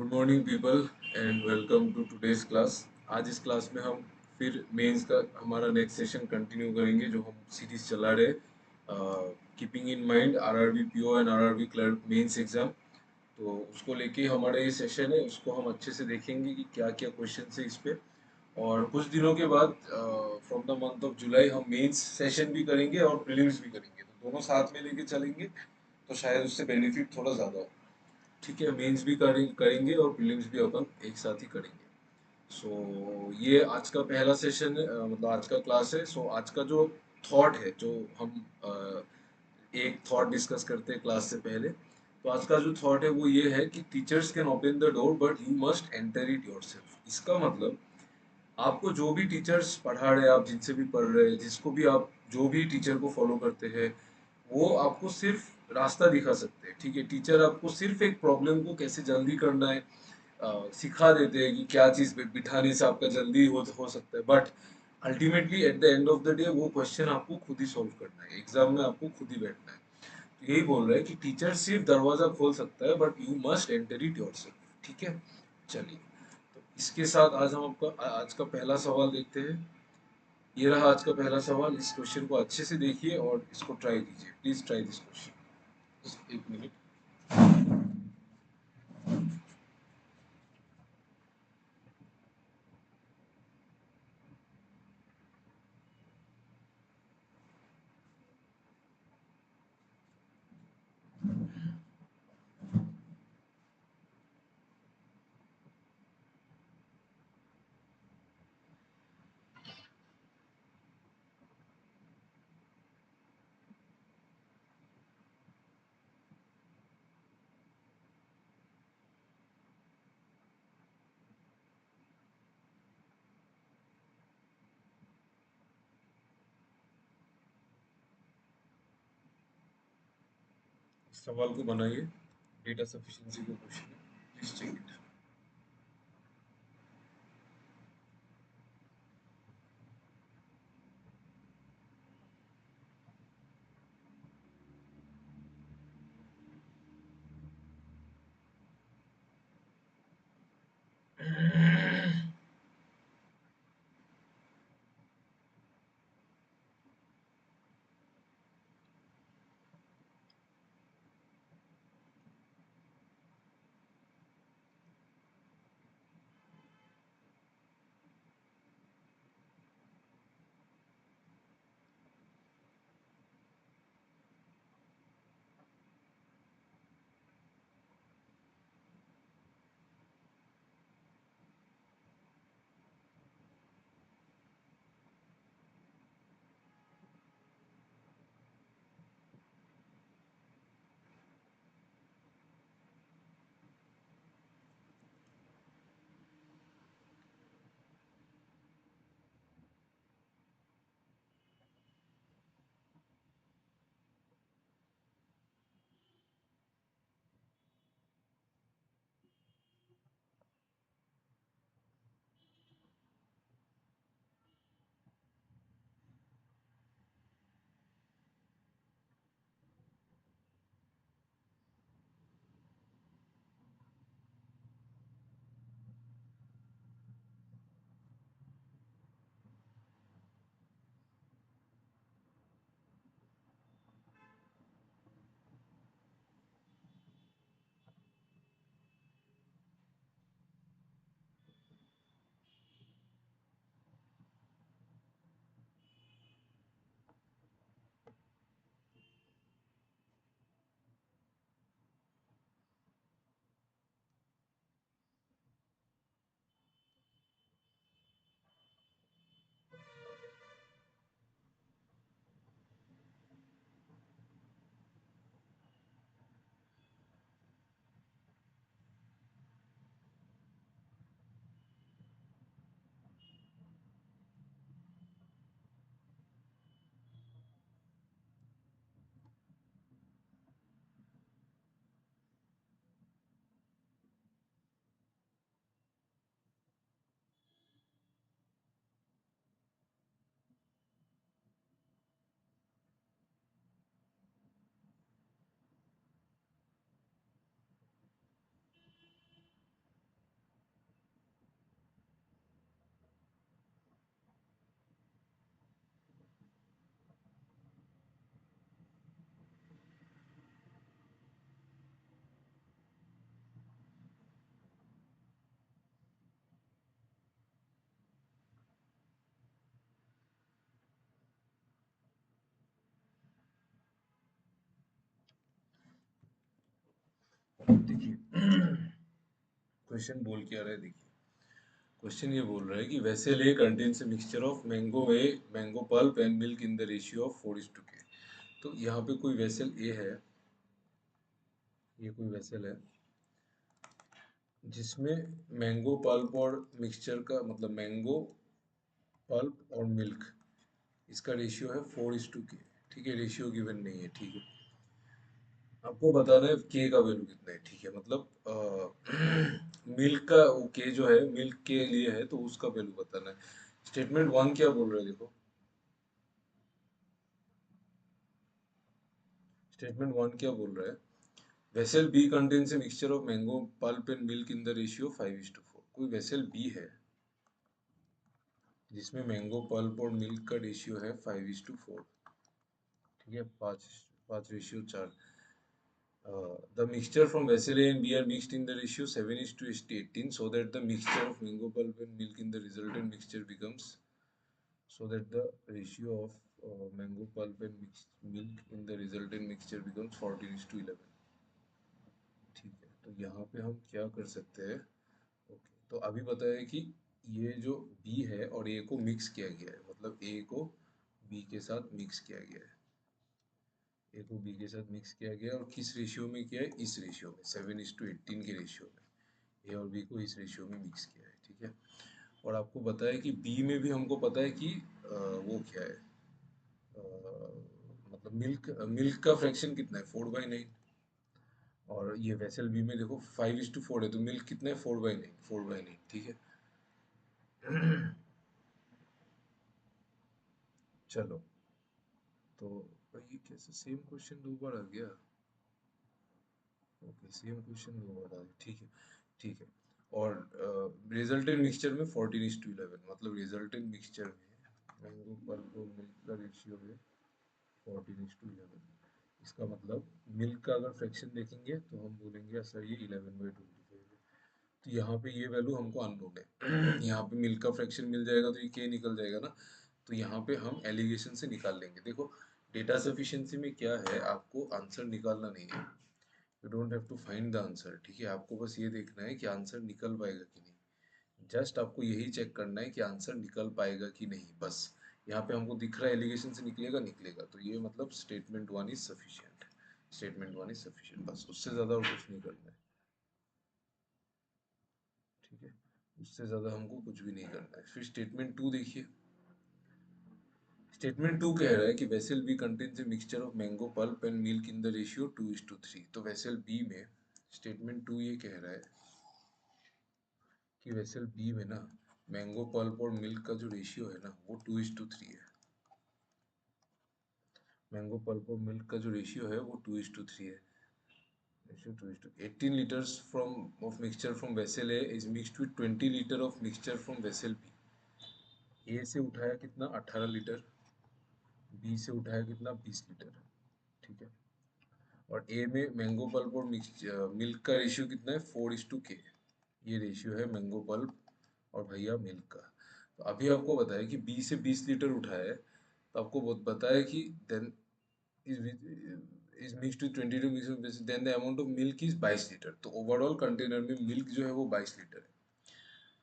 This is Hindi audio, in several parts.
Good morning people and welcome to today's class. आज इस क्लास में हम फिर मेंस का हमारा नेक्स्ट सेशन कंटिन्यू करेंगे जो हम सीरीज चला रहे keeping in mind RRB PO and RRB clerk mains exam. तो उसको लेके हमारा ये सेशन है, उसको हम अच्छे से देखेंगे कि क्या क्या क्वेश्चन है इस पे। और कुछ दिनों के बाद from the month of July हम मेंस सेशन भी करेंगे और प्रीलिम्स भी करेंगे, तो दोनों साथ में लेके चलेंगे तो शायद उससे बेनिफिट थोड़ा ज़्यादा हो। ठीक है, मेंस भी करेंगे और प्रीलिम्स भी अपन एक साथ ही करेंगे। ये आज का पहला सेशन है, मतलब आज का क्लास है। आज का जो थॉट है, जो हम एक थॉट डिस्कस करते हैं क्लास से पहले। तो आज का जो थॉट है वो ये है कि teachers can open the door but you must enter it yourself. इसका मतलब आपको जो भी टीचर्स पढ़ा रहे हैं, आप जिनसे भी पढ़ रहे हैं, जिसको भी आप जो भी टीचर को फॉलो करते हैं, वो आपको सिर्फ रास्ता दिखा सकते हैं। ठीक है, टीचर आपको सिर्फ एक प्रॉब्लम को कैसे जल्दी करना है सिखा देते हैं कि क्या चीज बिठाने से आपका जल्दी हो सकता है। But ultimately at the end of the day वो क्वेश्चन आपको खुद ही सॉल्व करना है, एग्जाम में आपको खुद ही बैठना है। तो यही बोल रहा है कि टीचर सिर्फ दरवाजा खोल सकता है but you must enter it yourself. ठीक है, चलिए। तो इसके साथ आज हम आपका आज का पहला सवाल देखते हैं। ये रहा आज का पहला सवाल। इस क्वेश्चन को अच्छे से देखिए और इसको ट्राई कीजिए। Please try this question. एक मिनट। इस सवाल को बनाइए। डेटा सफिशिएंसी का क्वेश्चन है, प्लीज चेक इट। क्वेश्चन बोल क्या रहा है देखिए। क्वेश्चन ये बोल रहा है कि vessel A contains a mixture of mango pulp and milk in the ratio of 4:k। तो यहाँ पे कोई वेसल ए है, ये कोई वेसल है जिसमें मैंगो पल्प और मिक्सचर का मतलब मैंगो पल्प और मिल्क, इसका रेशियो है 4:k। ठीक है, रेशियो गिवन नहीं है। ठीक है, आपको बताना है के का वैल्यू कितना है। ठीक है, मतलब मिल्क का वो के जो है मिल्क के लिए है तो उसका वैल्यू बताना है। स्टेटमेंट वन क्या बोल रहा है देखो, स्टेटमेंट वन क्या बोल रहा है, vessel B contains a mixture of mango pulp and milk in the ratio 5:4। कोई वेसल बी है जिसमें मैंगो पल्प और मिल्क का रेशियो है 5:4। ठीक है, पाँच, 5:4। The mixture from vessel A and B are mixed in the ratio 7:18, so that the mixture of mango pulp and milk in the resultant mixture becomes, so that the ratio of mango pulp and milk in the resultant mixture becomes 14:11। ठीक है, तो यहाँ पे हम क्या कर सकते हैं। ओके, तो अभी बताया कि ये जो B है और A को मिक्स किया गया है, मतलब A को B के साथ मिक्स किया गया है, ए को बी के साथ मिक्स किया गया और किस रेशियो में किया है, इस रेशियो में 7:18 के रेशियो में ए और बी को इस रेशियो में मिक्स किया है। ठीक है, और आपको पता है कि बी में भी हमको पता है कि वो क्या है, मतलब मिल्क का फ्रैक्शन कितना है, 4/9। और ये वेसल बी में देखो 5:4 है, तो मिल्क कितना है, 4/9, 4/9। ठीक है। चलो, तो ये कैसे सेम क्वेश्चन दो बार आ गया। ओके, सेम क्वेश्चन दो बार आ गया। ठीक है, ठीक है। और रिजल्टेंट मिक्सचर में 14:11, मतलब रिजल्टेंट मिक्सचर में मैंगो पल्प और मिल्क का रेशियो है 14:11। इसका मतलब मिल्क का अगर फ्रैक्शन देखेंगे तो हम बोलेंगे सर ये 11/25 है। तो यहाँ पे ये वैल्यू हमको अननोन है। यहाँ पे मिल्क का फ्रैक्शन मिल जाएगा तो ये के निकल जाएगा ना, तो यहाँ पे हम एलिगेशन से निकाल लेंगे। देखो, डेटा सफिशिएंसी में क्या है, आपको आंसर निकालना नहीं है, you don't have to find the answer. ठीक है, आपको बस ये देखना है कि आंसर निकल पाएगा कि नहीं, जस्ट आपको यही चेक करना है कि आंसर निकल पाएगा कि नहीं, बस। यहाँ पे हमको दिख रहा है एलिगेशन से निकलेगा, निकलेगा, तो ये मतलब statement one is sufficient. Statement one is sufficient, बस उससे ज्यादा और कुछ नहीं करना है। ठीक है, उससे ज्यादा हमको कुछ भी नहीं करना है। फिर स्टेटमेंट टू देखिए। स्टेटमेंट टू कह रहा है कि vessel B contains a mixture of mango pulp and milk in the ratio 2:3। तो वेसल बी में स्टेटमेंट टू ये कह रहा है कि वेसल बी में ना मैंगो पल्प और मिल्क का जो रेशियो है ना वो 2:3 है। मैंगो पल्प और मिल्क का जो रेशियो है वो 2:3 है। Ratio 2:18 liters from of mixture from vessel A is mixed with 20 liter of mixture from vessel B। ए से उठाया कितना, 18 लीटर, बी से उठाया कितना, 20 लीटर। ठीक है, और ए में मैंगो पल्प और मिल्क का रेशियो कितना है, 4:k। ये रेशियो है मैंगो पल्प और भैया मिल्क का। तो अभी आपको बताया कि बी से 20 लीटर उठाया है, तो आपको बताया कि then is mixed with 22 mix, then the amount of milk is 22 litre. तो ओवरऑल कंटेनर में मिल्क जो है वो 22 लीटर है।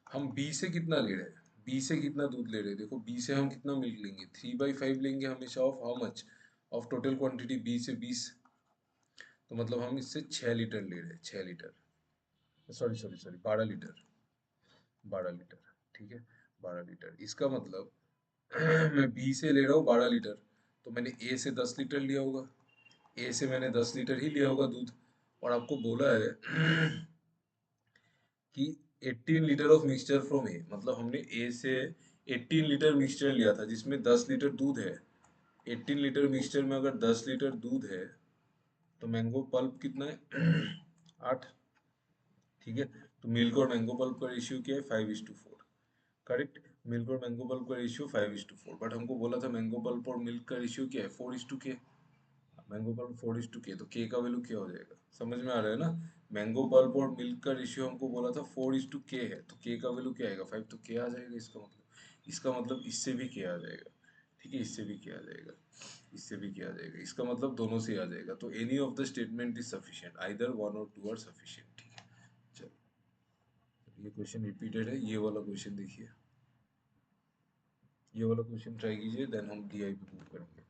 हम बी से कितना ले रहे हैं, बी से कितना दूध ले रहे हैं, देखो बी से हम कितना मिल्क लेंगे, 3/5 लेंगे हमेशा, of how much, of total quantity B से 20। तो मतलब हम इससे 6 लीटर ले रहे हैं, 6 litre, sorry sorry sorry 12 litre, 12 litre. ठीक है, 12 लीटर, इसका मतलब मैं बी से ले रहा हूँ 12 लीटर, तो मैंने ए से 10 लीटर लिया होगा, ए से मैंने 10 लीटर ही लिया होगा दूध। और आपको बोला है कि 18 लीटर ऑफ मिक्सचर फ्रॉम ए, मतलब हमने ए से 18 लीटर मिक्सचर लिया था जिसमें 10 लीटर दूध है। 18 लीटर मिक्सचर में अगर 10 लीटर दूध है तो मैंगो पल्प कितना है, 8। ठीक है, तो मिल्क और मैंगो पल्प का रेशियो क्या है, 5:4। करेक्ट, मिल्क और मैंगो पल्प का रेशियो 5:4, बट हमको बोला था मैंगो पल्प और मिल्क का रेशियो क्या है, 4:k। मैंगो पल्प 4:k, तो के का वैल्यू क्या हो जाएगा, समझ में आ रहा है ना। मैंगो पल्प और मिल्क का रेशियो हमको बोला था 4:k है, तो के का वैल्यू क्या आएगा, 5, तो के आ जाएगा। इसका मतलब इससे भी के आ जाएगा। ठीक है, इससे भी के आ जाएगा, इससे भी क्या आ जाएगा, इसका मतलब दोनों से आ जाएगा। तो any of the statement is sufficient, either one और टू आर सफिशिएंट। ठीक है, चलो। ये क्वेश्चन रिपीटेड है, ये वाला क्वेश्चन देखिए, ये वाला क्वेश्चन ट्राई कीजिए, देन हम DI पे मूव करेंगे।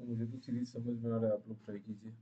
मुझे तो सीरीज समझ में आ रहा है, आप लोग ट्राई कीजिए।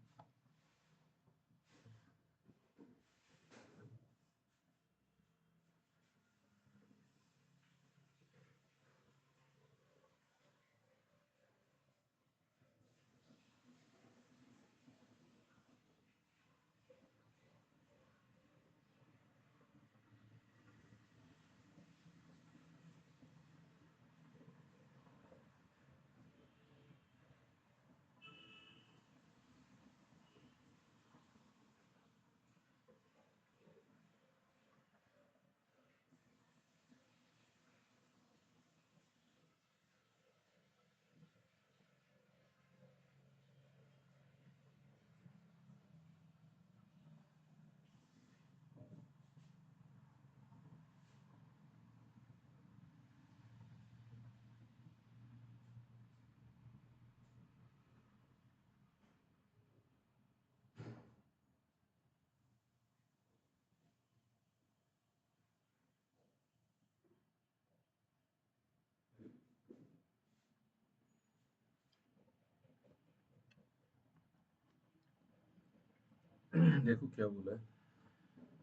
देखो क्या बोला है,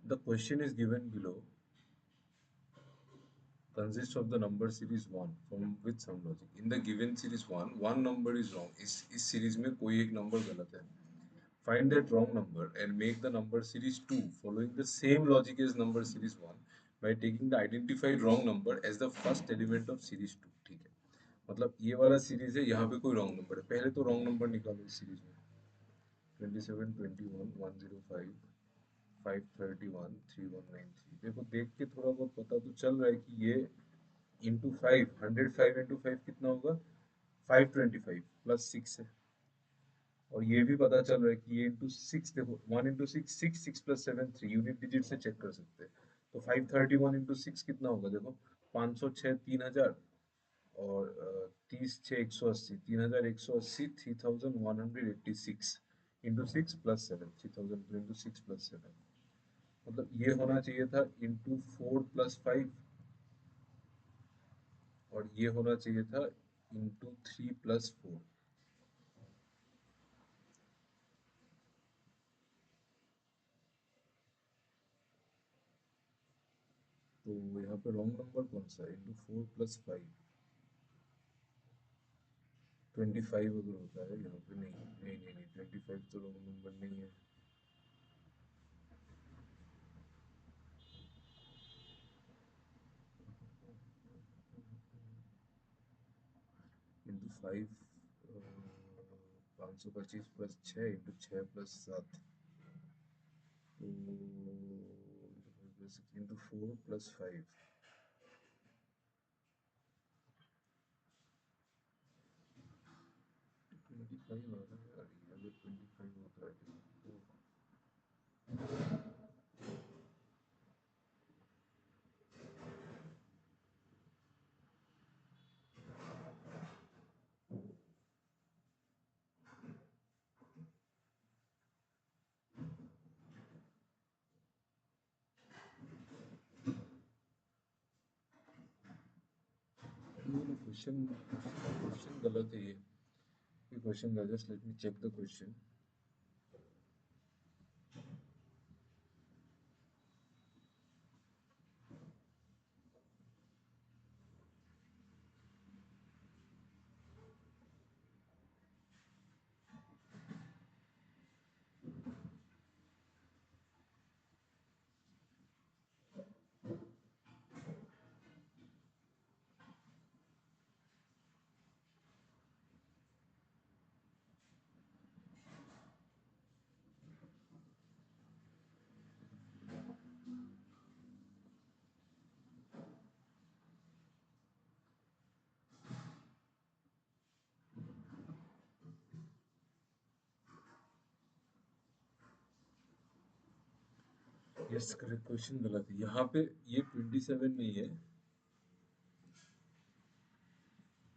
the question is given below consists of the number series 1 from with some logic. In the given series 1, one number is wrong. इस सीरीज में कोई एक नंबर गलत है. Find that wrong number and make the number series 2 following the same logic as number series 1 by taking the identified wrong number as the first element of series 2. ठीक है, मतलब ये वाला सीरीज है, यहाँ पे कोई रॉन्ग नंबर है, पहले तो रॉन्ग नंबर निकालो इस सीरीज में. 27, 21, 105, 531, 3193. देखो देख के थोड़ा बहुत पता तो चल रहा है कि ये इंटू 5, 105 इंटू 5 कितना होगा, 525 प्लस 6 है. और ये भी पता चल रहा है कि ये इंटू 6, देखो 1 इंटू 6, 6, 6 प्लस 7, 3 यूनिट डिजिट से चेक कर सकते हैं. तो 531 इंटू 6 कितना होगा, देखो 506, 3000, और 30 6 180, 3180, 3186 इंटू 6 प्लस 7, 3000 इंटू 6 प्लस 7. मतलब ये होना चाहिए था इंटू 4 प्लस 5, और ये होना चाहिए था इंटू 3 प्लस 4. तो यहाँ पे रॉन्ग नंबर कौन सा है, इंटू 4 प्लस 5, 25 अगर होता है यहाँ पे, नहीं नहीं नहीं नहीं, 25 तो रॉन्ग नंबर नहीं है. इंटू 5, 525 प्लस 6 इंटू 6 प्लस 7, तो plus 6 into 4 plus 5. ट्वेंटी 25 आ रहा है यार, ये अगर 25 होता है तो क्वेश्चन गलत है ये क्वेश्चन गलत। Just let me check the question. Yes correct, question गलत है यहाँ पे। ये 27 नहीं है,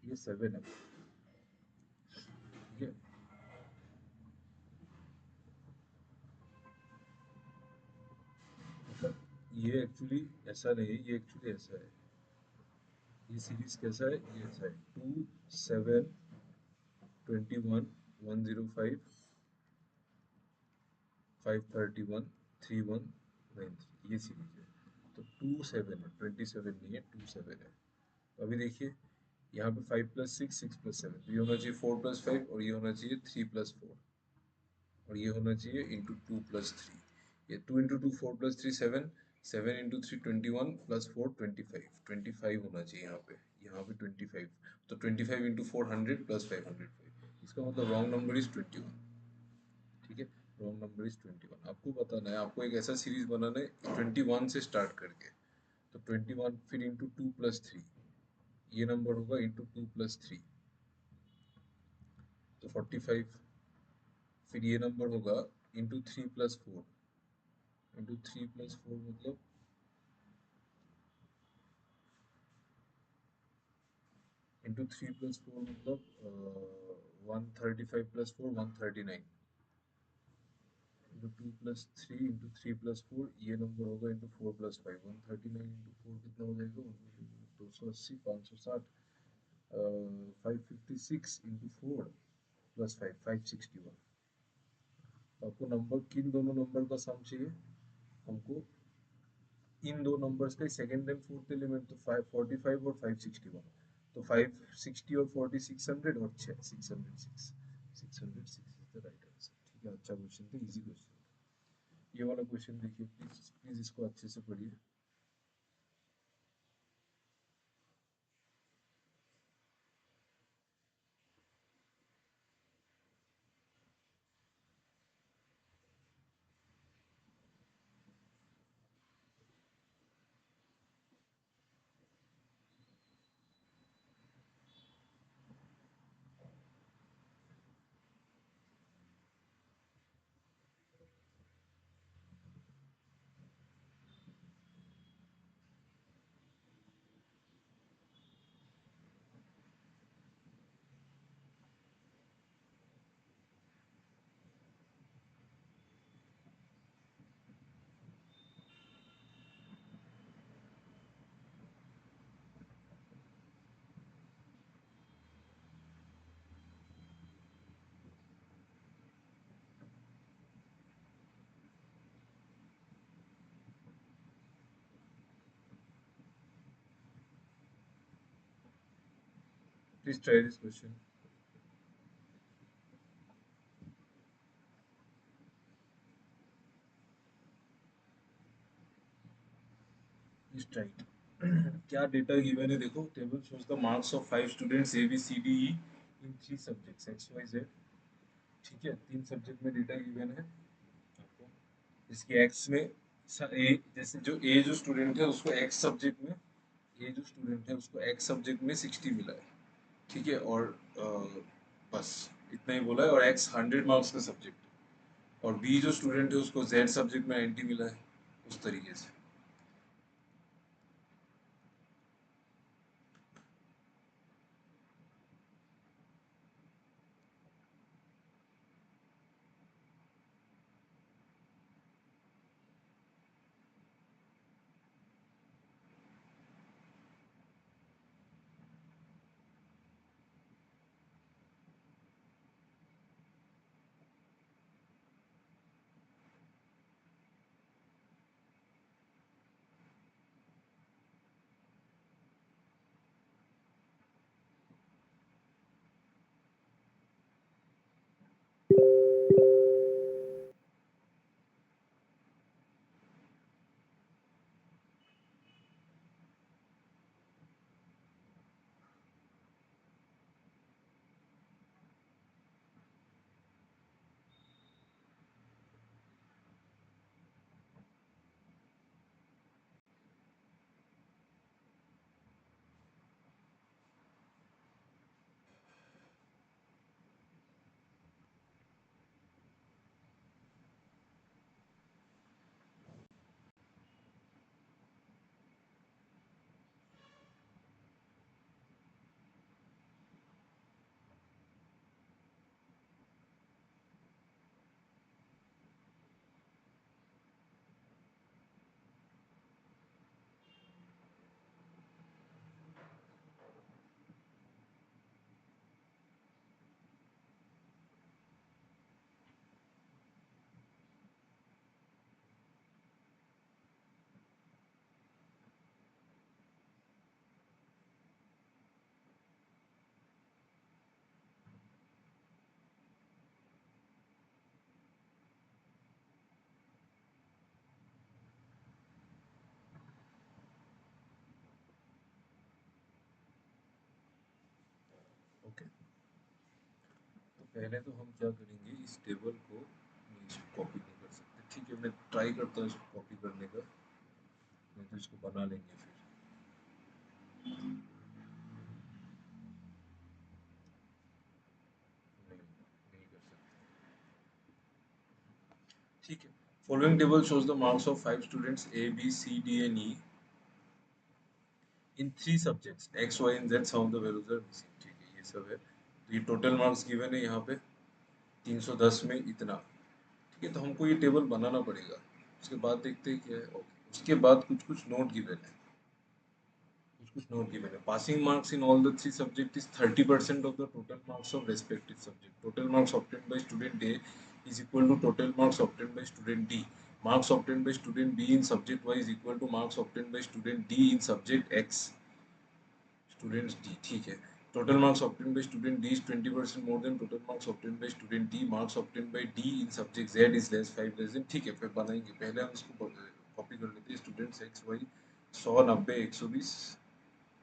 ये 7 है, ठीक है। मतलब ये एक्चुअली ऐसा नहीं है, ये एक्चुअली ऐसा है। ये सीरीज कैसा है, ये ऐसा है 2 7 21 105 531 3193, ये सीरीज है। तो 2 7 है, 27 नहीं है, 2 7 है। तो अभी देखिए यहाँ पे 5 प्लस 6 6 प्लस 7, तो ये होना चाहिए 4 प्लस 5, और ये होना चाहिए 3 प्लस 4, और ये होना चाहिए इंटू 2 प्लस 3। ये 2 इंटू 2 4 प्लस 3 7, 7 इंटू 3 21 प्लस 4 25, 25 होना चाहिए यहाँ पे 25। तो 25 इंटू 4 100 प्लस 5 105, इसका मतलब रॉन्ग नंबर इज 21, ठीक है। Wrong number is 21। आपको बताना है, आपको एक ऐसा सीरीज बनाना है 21 से स्टार्ट करके। तो 21 फिर इंटू 2 प्लस 3, ये नंबर होगा इंटू 2 प्लस 3, तो 45। फिर ये नंबर होगा इंटू 3 प्लस 4, इंटू 3 प्लस 4 मतलब इंटू 3 प्लस 4 मतलब 135 plus 4 139, into 2 plus 3 into 3 plus 4, ये नंबर होगा इंटू 4 प्लस 5 139 इंटू 4 कितना हो जाएगा 280 560, 556 इंटू 4 प्लस 5 561। आपको नंबर किन दोनों नंबर का सम चाहिए, हमको इन दो नंबर्स का सेकंड एंड फोर्थ एलिमेंट, तो 545 और 561, तो 560 और 40 600 और 606, 606 इज द राइट आंसर, ठीक है। अच्छा क्वेश्चन था, इजी क्वेश्चन था। ये वाला क्वेश्चन देखिए, प्लीज प्लीज इसको अच्छे से पढ़िए। Please try this question. Please try. क्या डेटा गिवन है देखो, table shows the marks of 5 students A B C D E in 3 subjects X Y Z, ठीक है। 3 सब्जेक्ट में डेटा गिवन है आपको। इसके एक्स में जैसे जो स्टूडेंट है उसको एक्स सब्जेक्ट में, ये जो स्टूडेंट है उसको एक्स सब्जेक्ट में 60 मिला है, ठीक है, और बस इतना ही बोला है, और एक्स 100 मार्क्स का सब्जेक्ट, और बी जो स्टूडेंट है उसको जेड सब्जेक्ट में 90 मिला है, उस तरीके से। ओके, तो पहले तो हम क्या करेंगे, इस टेबल को कॉपी नहीं कर सकते, ठीक है, मैं ट्राई करता हूँ इसको कॉपी करने का, नहीं तो इसको बना लेंगे फिर। नहीं, नहीं कर सकते, ठीक है। Following table shows the marks of 5 students A, B, C, D and E in 3 subjects X, Y and Z. Some of the values are missing. ठीक है, ये सब है, तो ये टोटल मार्क्स गिवन है यहाँ पे 310 में इतना, ठीक है, तो हमको ये टेबल बनाना पड़ेगा। उसके बाद देखते हैं क्या है। ओके, उसके बाद कुछ कुछ नोट गिवन है, कुछ कुछ नोट गिवन है। Passing marks in all the 3 subject is 30% of the total marks of respective subject. Total marks obtained by student A is equal to total marks obtained by student D. Marks obtained by student B in subject Y is equal to marks obtained by student D in subject X. Students D, ठीक है। Total marks obtained by student D is 20% more than total marks obtained by student D. Marks obtained by D in subject Z is less 5 less than, ठीक है, फिर बनाएंगे। पहले हम इसको कॉपी कर लेते हैं। स्टूडेंट्स एक्स वाई 100 90 120,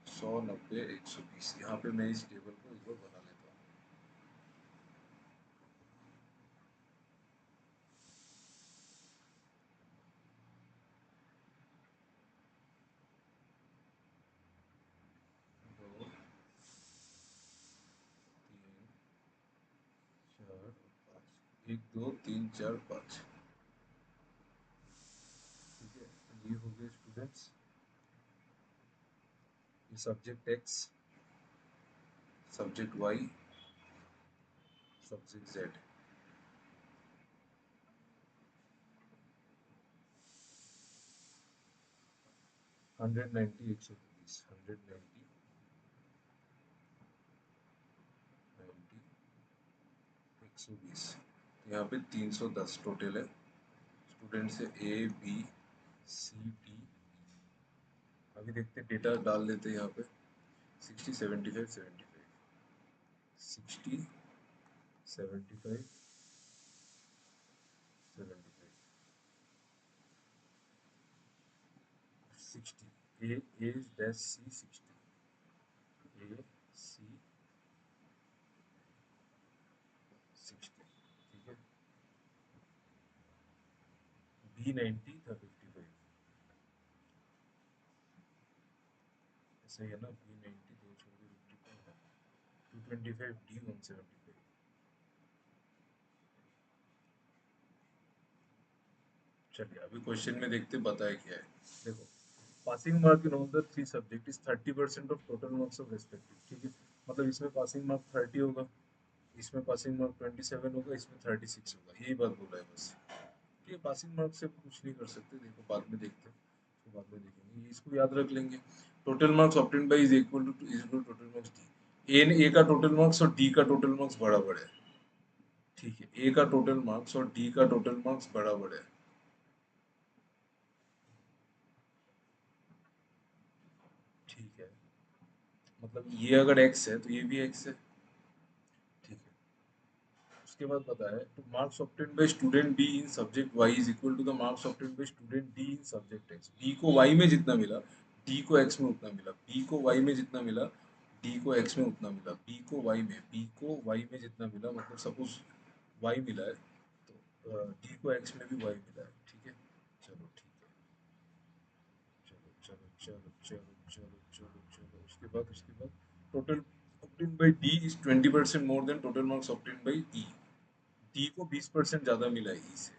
100 90 120, यहाँ पे मैं इस टेबल को एक बार बना लेता हूँ। 2 3 4 5, 1 2 3 4 5, ठीक है, ये हो गए स्टूडेंट्स। ये subject X, subject Y, subject Z. 190 120, 190 90 120, यहाँ पे 310 टोटल है। स्टूडेंट से ए बी सी डी, अभी देखते डेटा डाल देते हैं यहाँ पे। 60 75 75, 60 75 75, 60, A dash C 60, A C 60, ठीक है। B 90 था 55, सही है ना, B90 दो छोड़ के रूट 225 D 175। चलिए अभी क्वेश्चन में देखते बताया क्या है। देखो, passing mark in all the three subject is 30% of total marks of respective, ठीक है। मतलब इसमें पासिंग मार्क 30 होगा, इसमें पासिंग मार्क 27 होगा, इसमें 36 होगा, यही बात बोला है बस। ये पासिंग मार्क से कुछ नहीं कर सकते, देखो बाद में देखते हैं, तो बाद में देखेंगे, ये इसको याद रख लेंगे। Total marks obtained by is equal to total marks D. A का टोटल मार्क्स और डी का टोटल मार्क्स बराबर है, ठीक है। ए का टोटल मार्क्स और डी का टोटल मार्क्स बराबर है, ठीक है। मतलब ये अगर एक्स है तो ये भी एक्स है, ठीक है। उसके बाद पता है तो marks obtained by student B in subject Y is equal to the marks obtained by student D in subject X. B को वाई में जितना मिला, डी को एक्स में उतना मिला, बी को वाई में जितना मिला, डी को एक्स में उतना मिला, बी को वाई में जितना मिला, मतलब सपोज वाई मिला है तो डी को एक्स में भी वाई मिला है, ठीक है। चलो ठीक है, चलो चलो चलो चलो चलो चलो चलो, उसके बाद total obtained by D is 20% more than total marks obtained by E। D को 20% ज्यादा मिला है ई से।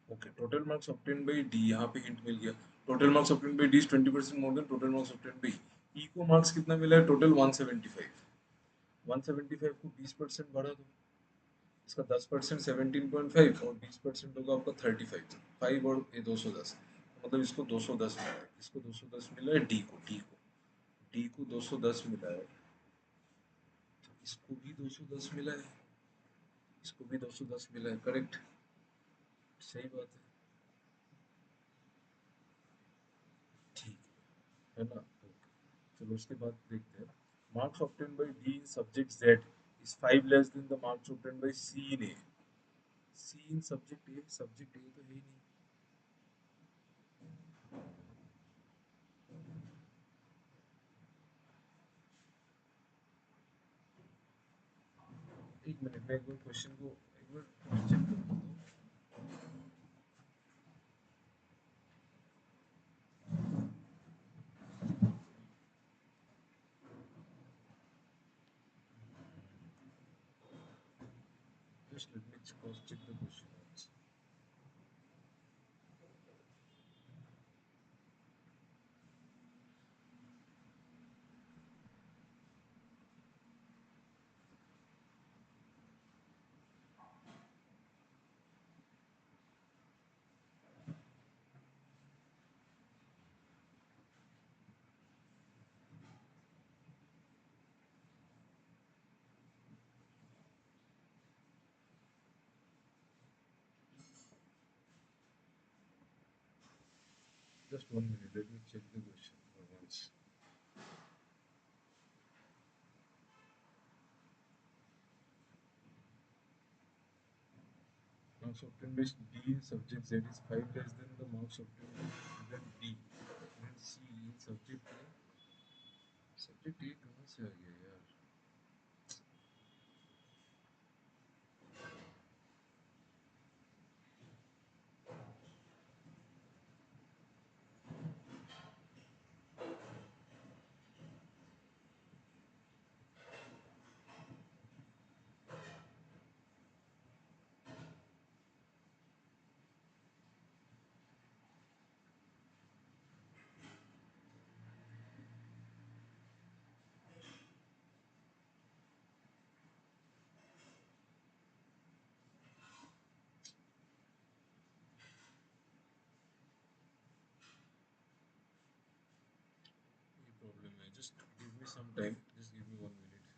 Okay, total marks obtain by D, यहाँ पे हिंट मिल गया। Total marks obtain by D is 20% more than total marks obtain by E. को मार्क्स कितना मिला है टोटल 175। 175 को 20% बढ़ा दो, इसका 10% 17.5 और 20% होगा आपका 35, 5 और ये 210, मतलब इसको 210 मिला है, इसको 210 मिला है, डी को 210 मिला है, तो इसको भी 210 मिला है, इसको भी 210 मिला है, करेक्ट, सही बात है, ठीक है ना। चलो उसके बाद देखते हैं, marks obtain by D in subject Z is 5 less than the marks obtain by C in A. C in subject A तो है ही नहीं। एक मिनट में एक बार क्वेश्चन को एक बार चेक कर लेता हूँ। Just let me cross check the question once। Just 1 minute, let me check the question for once। Marks obtained by D in subject Z is 5 less than the marks obtained by student D in C in subject A। Subject A कहाँ से आ गया यार। ये प्रॉब्लम है, just give me some time, just give me 1 minute।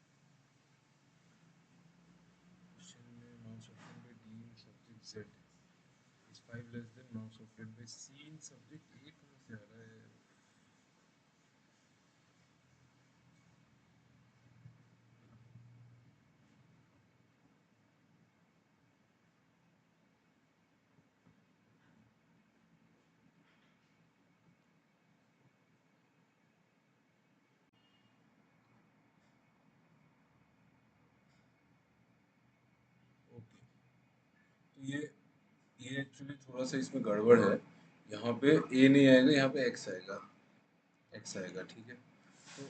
Question में marks obtain by D in subject Z is 5 less than marks obtain by C in subject A, कहाँ से आ रहा है। ओके, तो ये एक्चुअली थोड़ा सा इसमें गड़बड़ है। यहाँ पे ए नहीं आएगा, यहाँ पे एक्स आएगा, एक्स आएगा, ठीक है। तो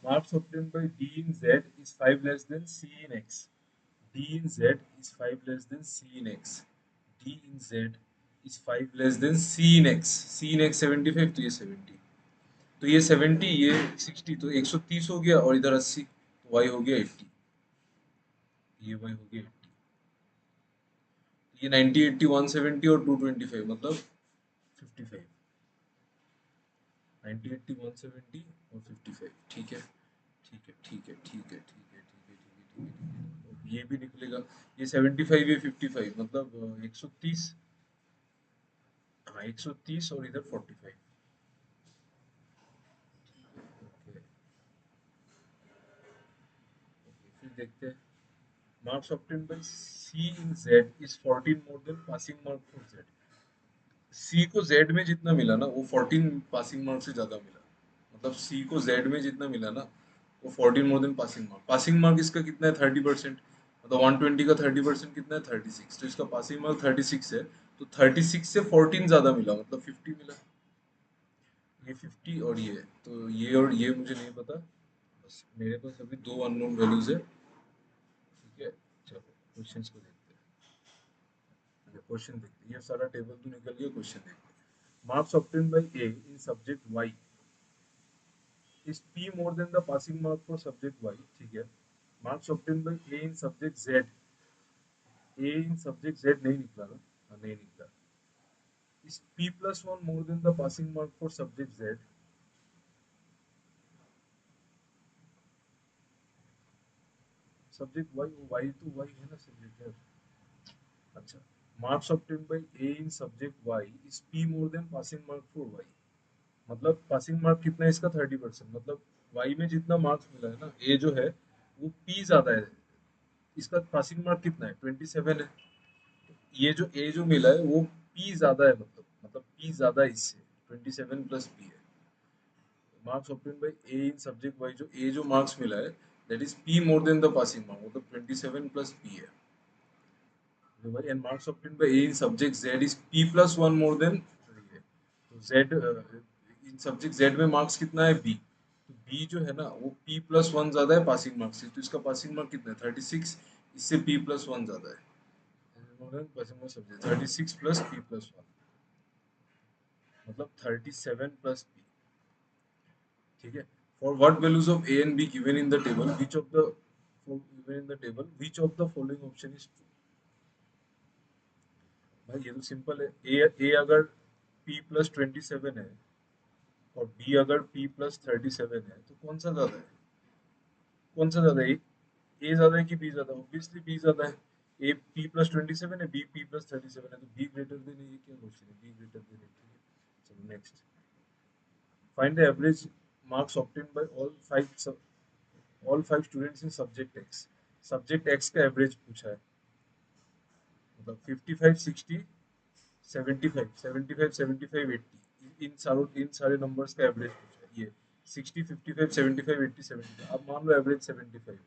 marks obtained by D in Z is 5 less than C in X. D in Z is 5 less than C in X. D in Z is 5 less than C in X. C in X 75, तो ये 70, तो ये 70, ये 60, तो 130 हो गया, और इधर 80, तो y हो गया 80, ये y हो गया 80, ये 90, 80, 170 और 225 मतलब 55, 90, 80, 170 और 55, ठीक है, ठीक है, ठीक है, ठीक है, ठीक है, ठीक है, ठीक है, ठीक है, ठीक है, ये भी निकलेगा, ये 75, ये 55 मतलब 130, हाँ 130 और इधर 45, ओके, फिर देखते हैं, marks obtained by C in Z is 14 more than passing mark for Z. C को Z में जितना मिला ना, वो 14 पासिंग मार्क से ज्यादा मिला, मतलब C को Z में जितना मिला ना, वो 14 more than passing mark. Passing mark इसका कितना है, 30%, मतलब 120 का 30% कितना है, 36, तो इसका पासिंग मार्क 36 है, तो 36 से 14 ज्यादा मिला, मतलब 50 मिला, ये 50 और ये, तो ये और ये मुझे नहीं पता, बस मेरे पास अभी दो अननोन वैल्यूज है, ठीक है। चलो क्वेश्चंस को देखते हैं, क्वेश्चन देखते हैं, ये सारा टेबल तो निकल गया, क्वेश्चन देखते हैं। Marks obtain by A in subject Y is P more than the passing mark for subject Y, ठीक है। Marks obtained by A in subject Z, A in subject Z नहीं निकला ना, हाँ नहीं निकला। Is P plus one more than the passing mark for subject Z, subject Y, Y तो Y है ना subject है, अच्छा। Marks obtained by A in subject Y is P more than passing mark for Y, मतलब पासिंग मार्क कितना है इसका, 30%, मतलब Y में जितना मार्क्स मिला है ना, A जो है वो P ज्यादा है, इसका पासिंग मार्क कितना है, 27 है, ये जो ए जो मिला है वो पी ज्यादा है, मतलब पी ज्यादा है इससे, 27 प्लस पी है। Marks obtain by A in subject Y, जो ए जो मार्क्स मिला है that is P more than the passing mark, मतलब 27 प्लस पी है भाई। And marks obtain by A in subject Z is P plus one more than, तो जेड इन सब्जेक्ट जेड में मार्क्स कितना है, बी, तो बी जो है ना वो पी प्लस वन ज्यादा है पासिंग मार्क्स से, तो इसका पासिंग मार्क कितना है, 36, इससे पी प्लस वन ज्यादा है, passing mark subject 36 plus P plus one, मतलब 37 प्लस पी, ठीक है। For what values of A and be given in the table, which of the given in the table which of the following option is true, भाई ये तो सिंपल है, ए अगर p प्लस 27 है और b अगर p प्लस 37 है, तो कौन सा ज्यादा है, कौन सा ज्यादा है, ए ज्यादा है कि बी ज्यादा, ऑब्वियसली बी ज्यादा है, ए p प्लस 27 है, बी p प्लस 37 है, तो बी ग्रेटर देन ए, क्या क्वेश्चन है, बी ग्रेटर देन ए, ठीक है। चलो next, find the average marks obtained by all five students in subject X, subject X का एवरेज पूछा है, मतलब 55, 60, 75, 75, 75, 80, इन सारे नंबर्स का एवरेज पूछा है, ये 60, 55, 75, 80, 75, अब मान लो एवरेज 75 है,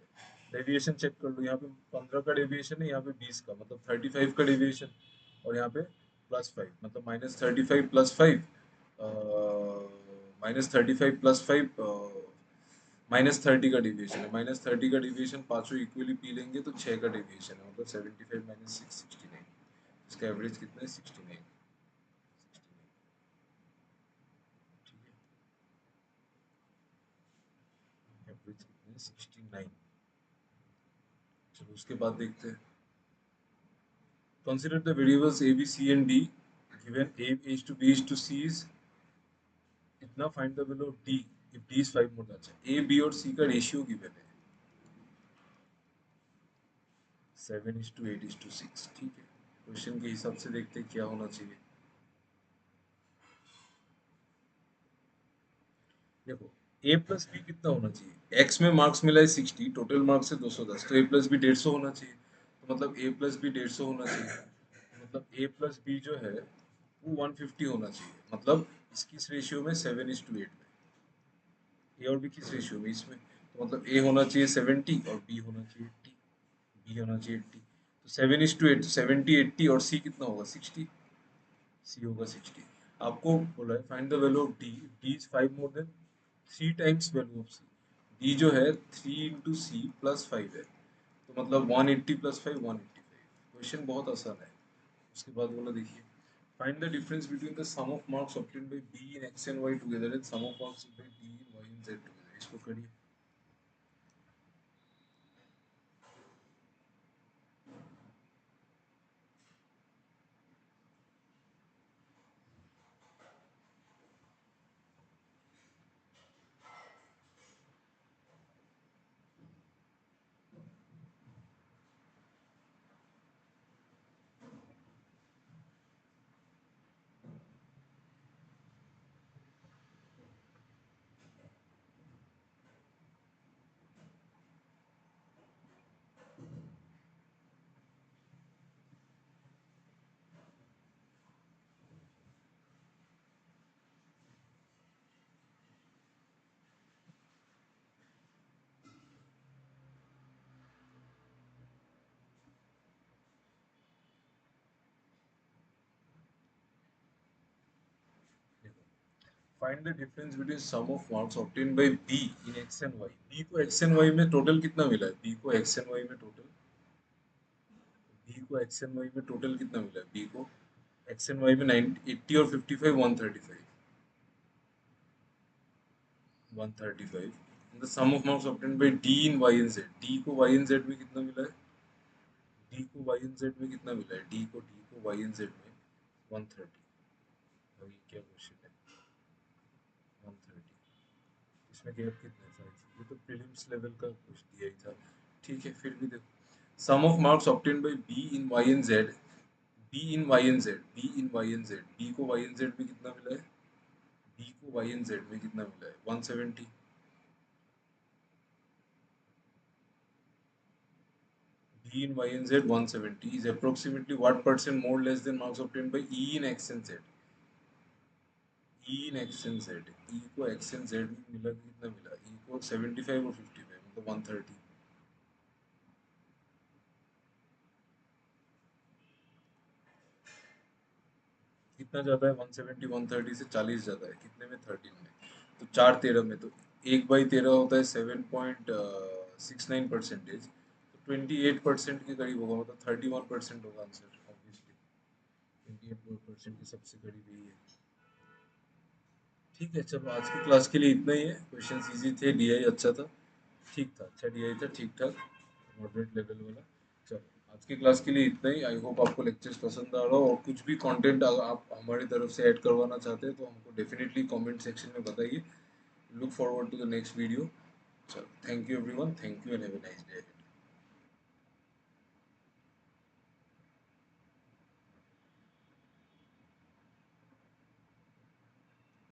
डेविएशन चेक कर लो, यहाँ पे 15 का डेविएशन है, यहाँ पे 20 का, मतलब 35 का डेविएशन, और यहाँ पे +5, मतलब -35 +5, -35 +5, -30 का डिविएशन है, -30 का डिविएशन पांचों इक्वली पी लेंगे तो 6 का डिविएशन है, मतलब 75 - 6, 69, इसका एवरेज कितना है, 69, ठीक है, एवरेज कितना है, 69। चलो उसके बाद देखते हैं, consider the variables A B C and D given a is to b is to c is इतना, find the value of d if d is 5 more, अच्छा a b और c का रेशियो गिवन है 7:8:6, ठीक है। क्वेश्चन के हिसाब से देखते हैं क्या होना चाहिए, देखो a प्लस बी कितना होना चाहिए, x में मार्क्स मिला है 60, टोटल मार्क्स है 210, तो a प्लस बी 150 होना चाहिए, तो मतलब a प्लस बी 150 होना चाहिए, तो मतलब a प्लस बी जो है वो 150 होना चाहिए, मतलब इसकी रेशियो में 7:8 में, a और b किस रेशियो में, इसमें, तो मतलब a होना चाहिए 70 और b होना चाहिए 80, b होना चाहिए 80, तो 7:8, तो 70, 80 और c कितना होगा, 60, c होगा 60, आपको बोला है find the value of D, D is 5 more than 3 times value of C. D जो है 3 इंटू सी प्लस 5 है, तो मतलब 180 प्लस 5 185। क्वेश्चन बहुत आसान है। उसके बाद बोला देखिए find the difference between the sum of marks obtained by B in X and Y together and sum of marks by D in Y and Z together. इसको करिए। Find the difference between sum of marks obtained by B in X and Y. B को एक्स एंड वाई में टोटल कितना मिला है? बी को एक्स एंड वाई में टोटल, बी को एक्स एंड वाई में टोटल कितना मिला है? बी को एक्स एंड वाई में 90 80 और 55 135 135। The sum of marks obtained by D in Y and Z. D को वाई एंड जेड में कितना मिला है? डी को वाई एंड जेड में कितना मिला है? डी को वाई एंड जेड में 130। और ये क्या क्वेश्चन है? 130, इसमें गैप कितना है साइज? ये तो प्रीलिम्स लेवल का कुछ दिया ही था। ठीक है, फिर भी देखो sum of marks obtained by B in Y and Z, B in Y and Z, B in Y and Z, B को वाई एंड जेड में कितना मिला है? बी को वाई एंड जेड में कितना मिला है? 170। B in Y and Z 170 is approximately what percent more less than marks obtained by E in X and Z? E in X and Z, E को X and Z में मिला कितना मिला? E को 75 और 55 मतलब 130। कितना ज्यादा है? 170 130 से 40 ज्यादा है। कितने में? 13 में। तो 4 13 में तो 1/13 होता है 7.69%। तो 28% के करीब होगा, मतलब 31% होगा आंसर ऑब्वियसली। 28% के सबसे करीब यही है। ठीक है, चलो आज की क्लास के लिए इतना ही है। क्वेश्चंस इजी थे, डीआई अच्छा था, ठीक था, अच्छा डीआई था, ठीक ठाक मॉडरेट लेवल वाला। चलो आज की क्लास के लिए इतना ही। आई होप आपको लेक्चर्स पसंद आ रहा हो, और कुछ भी कंटेंट आप हमारी तरफ से ऐड करवाना चाहते हैं तो हमको डेफिनेटली कमेंट सेक्शन में बताइए। Look forward to the next video. चलो, thank you everyone, thank you and have a nice day.